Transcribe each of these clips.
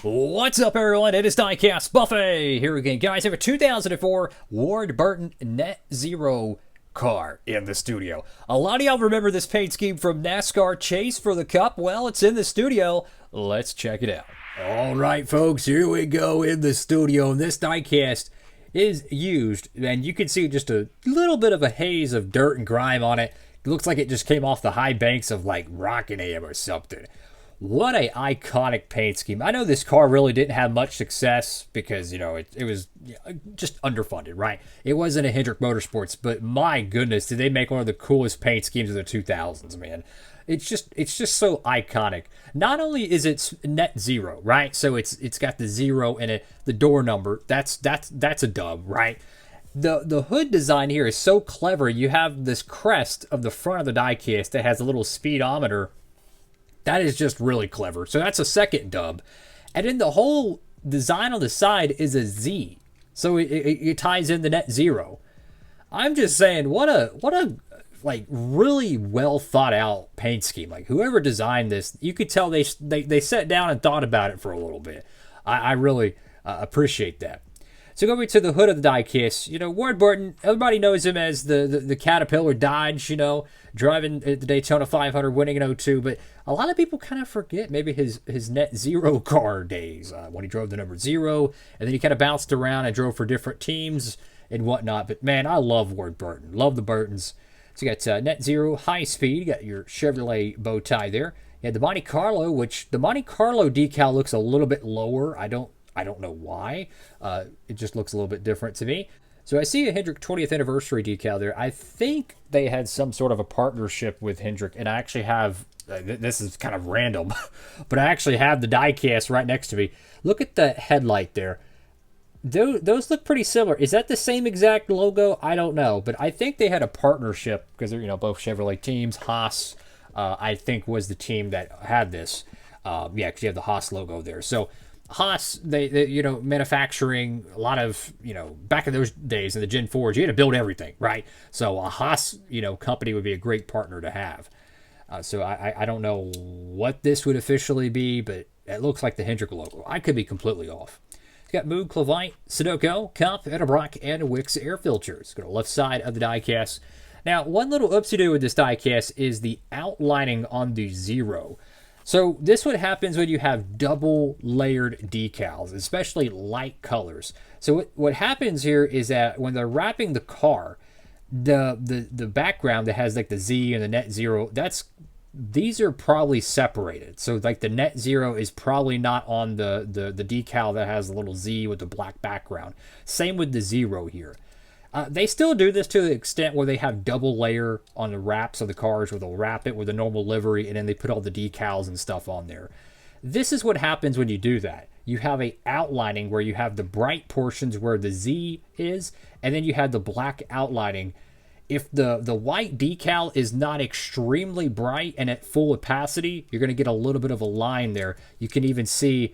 What's up, everyone? It is Diecastbuffet here again, guys. I have a 2004 Burton Netzero car in the studio. A lot of y'all remember this paint scheme from Nascar Chase for the Cup. Well, it's in the studio. Let's check it out. All right, folks, here we go in the studio. And this diecast is used, and you can see just a little bit of a haze of dirt and grime on it. It looks like it just came off the high banks of like Rockingham or something. What a iconic paint scheme. I know this car really didn't have much success because, it was just underfunded, right? It wasn't a Hendrick Motorsports, but my goodness, did they make one of the coolest paint schemes of the 2000s, man. It's just so iconic. Not only is it Netzero, right? So it's got the zero in it, the door number. That's a dub, right? The hood design here is so clever. You have this crest of the front of the diecast that has a little speedometer. That is just really clever. So that's a second dub. And then the whole design on the side is a Z. So it ties in the Netzero. I'm just saying, what a like really well thought out paint scheme. Like whoever designed this, you could tell they sat down and thought about it for a little bit. I really appreciate that. So going to the hood of the diecast, Ward Burton, everybody knows him as the Caterpillar Dodge, driving the Daytona 500, winning in '02. But a lot of people kind of forget maybe his Netzero car days when he drove the number 0, and then he kind of bounced around and drove for different teams and whatnot. But man, I love Ward Burton. Love the Burtons. So you got Netzero, high speed. You got your Chevrolet bow tie there. You had the Monte Carlo, which the Monte Carlo decal looks a little bit lower. I don't know why. It just looks a little bit different to me. So I see a Hendrick 20th anniversary decal there. I think they had some sort of a partnership with Hendrick, and I actually have, this is kind of random, but I actually have the diecast right next to me. Look at the headlight there. Those look pretty similar. Is that the same exact logo? I don't know, but I think they had a partnership because they're both Chevrolet teams. Haas, I think, was the team that had this. Because you have the Haas logo there. So Haas, they manufacturing a lot of, back in those days in the Gen 4s, you had to build everything, right? So a Haas, company would be a great partner to have. So I don't know what this would officially be, but it looks like the Hendrick logo. I could be completely off. It's got Moog, Clevite, Sudoku, Cup, Edelbrock, and Wix air filters. Go to the left side of the diecast. Now, one little oopsie-doo with this diecast is the outlining on the zero. So this what happens when you have double layered decals, especially light colors. So what happens here is that when they're wrapping the car, the background that has like the Z and the Netzero, these are probably separated. So like the Netzero is probably not on the decal that has a little Z with the black background. Same with the zero here. They still do this to the extent where they have double layer on the wraps of the cars where they'll wrap it with a normal livery and then they put all the decals and stuff on there. This is what happens when you do that. You have a outlining where you have the bright portions where the Z is, and then you have the black outlining. If the white decal is not extremely bright and at full opacity, you're going to get a little bit of a line there. You can even see,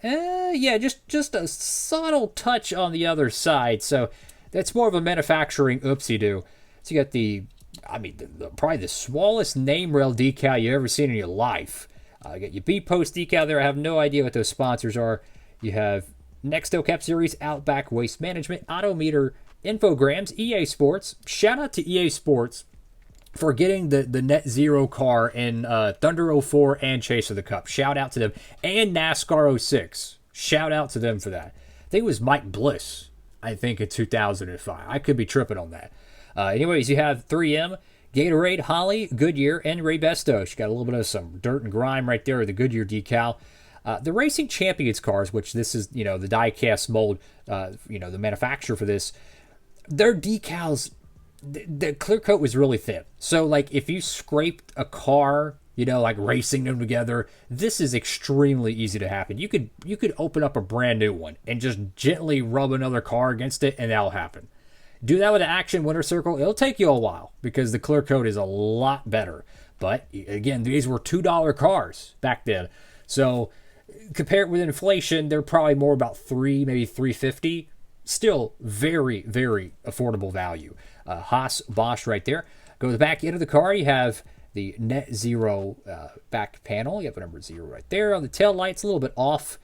just a subtle touch on the other side. So that's more of a manufacturing oopsie-doo. So you got probably the smallest name rail decal you've ever seen in your life. You got your B-Post decal there. I have no idea what those sponsors are. You have Nextel Cap Series, Outback Waste Management, Autometer, Infograms, EA Sports. Shout out to EA Sports for getting the Netzero car in Thunder 04 and Chase of the Cup. Shout out to them. And NASCAR 06. Shout out to them for that. I think it was Mike Bliss. I think in 2005. I could be tripping on that. Anyways, you have 3M, Gatorade, Holly, Goodyear, and Ray Bestos. You got a little bit of some dirt and grime right there with the Goodyear decal. The Racing Champions cars, which this is, the diecast mold, the manufacturer for this, their decals, the clear coat was really thin. So, like, if you scraped a car, like racing them together, this is extremely easy to happen. You could open up a brand new one and just gently rub another car against it, and that'll happen. Do that with an Action Winter Circle. It'll take you a while because the clear coat is a lot better. But again, these were $2 cars back then. So compare it with inflation, they're probably more about $3, maybe $3.50. Still very, very affordable value. Haas, Bosch right there. Go to the back end of the car. You have the Netzero back panel. You have the number 0 right there. On the tail lights, a little bit off.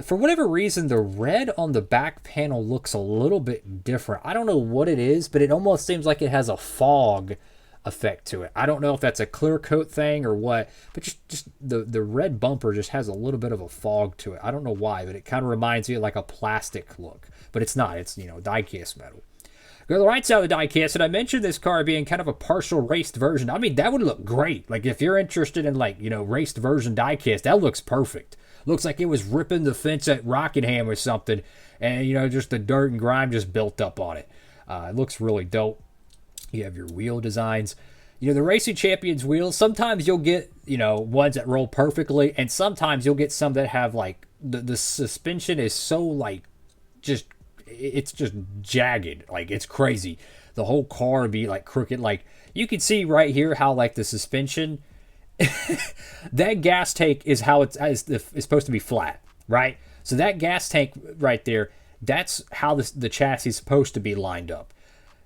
For whatever reason, the red on the back panel looks a little bit different. I don't know what it is, but it almost seems like it has a fog effect to it. I don't know if that's a clear coat thing or what, but just the red bumper just has a little bit of a fog to it. I don't know why, but it kind of reminds me of like a plastic look, but it's not. It's, die-cast metal. Go to the right side of the die-cast, and I mentioned this car being kind of a partial raced version. I mean, that would look great. Like, if you're interested in, like, raced version die-cast, that looks perfect. Looks like it was ripping the fence at Rockingham or something, and, just the dirt and grime just built up on it. It looks really dope. You have your wheel designs. The Racing Champions wheels, sometimes you'll get, ones that roll perfectly, and sometimes you'll get some that have, like, the suspension is so, like, it's just jagged. Like, it's crazy. The whole car would be, like, crooked. Like, you can see right here how, like, the suspension, that gas tank is how it's supposed to be flat, right? So that gas tank right there, that's how the chassis is supposed to be lined up.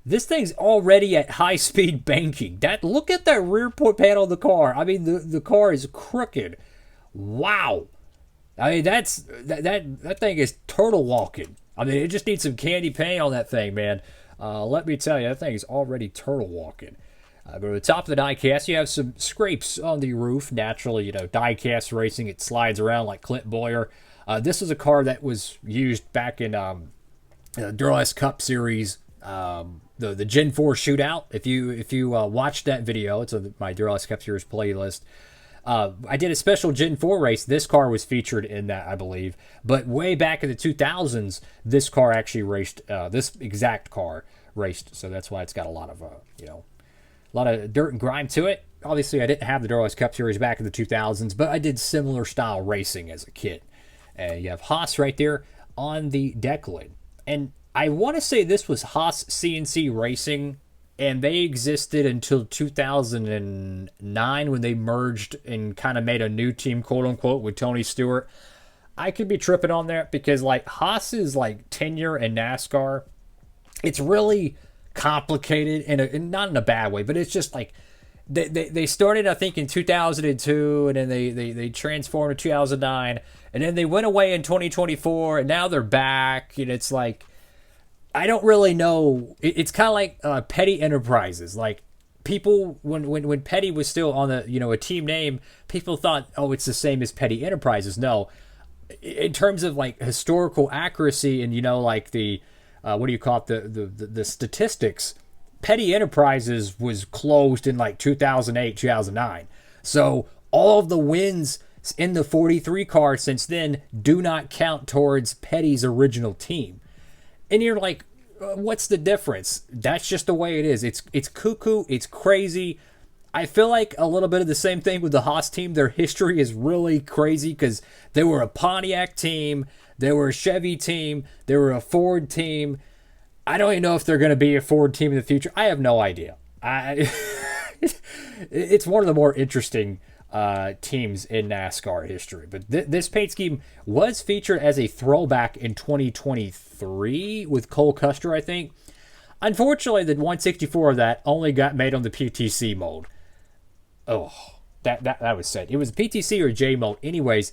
This thing's already at high-speed banking. Look at that rear panel of the car. I mean, the car is crooked. Wow. I mean, that thing is turtle walking. I mean, it just needs some candy paint on that thing, man. Let me tell you, that thing is already turtle walking. Go to the top of the die-cast, you have some scrapes on the roof. Naturally, die-cast racing, it slides around like Clint Boyer. This is a car that was used back in the Duralast Cup Series, the Gen 4 shootout. If you watched that video, it's on my Duralast Cup Series playlist. I did a special Gen 4 race. This car was featured in that, I believe. But way back in the 2000s, this car actually raced. This exact car raced. So that's why it's got a lot of dirt and grime to it. Obviously, I didn't have the Duralast Cup Series back in the 2000s, but I did similar style racing as a kid. You have Haas right there on the deck lid. And I want to say this was Haas CNC Racing, and they existed until 2009 when they merged and kind of made a new team, quote unquote, with Tony Stewart. I could be tripping on that because, like, Haas's, like, tenure in NASCAR, it's really complicated and not in a bad way, but it's just like they started, I think, in 2002, and then they transformed in 2009, and then they went away in 2024, and now they're back, and it's like, I don't really know. It's kind of like Petty Enterprises. Like, people, when Petty was still on the a team name, people thought, oh, it's the same as Petty Enterprises. No, in terms of, like, historical accuracy and like the what do you call it, the statistics, Petty Enterprises was closed in, like, 2008, 2009. So all of the wins in the 43 car since then do not count towards Petty's original team. And you're like, what's the difference? That's just the way it is. It's cuckoo. It's crazy. I feel like a little bit of the same thing with the Haas team. Their history is really crazy because they were a Pontiac team. They were a Chevy team. They were a Ford team. I don't even know if they're going to be a Ford team in the future. I have no idea. It's one of the more interesting teams in NASCAR history. But this paint scheme was featured as a throwback in 2023 with Cole Custer, I think. Unfortunately, the 164 of that only got made on the PTC mold. Oh, that was sad. It was PTC or J mode. Anyways,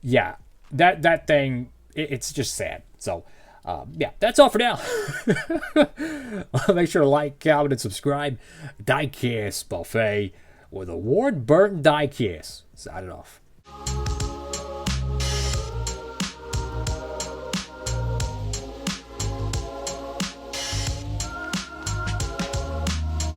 yeah, that thing, it's just sad. So, yeah, that's all for now. Make sure to like, comment, and subscribe. Diecast Buffet with a Ward Burton Diecast. Signing off.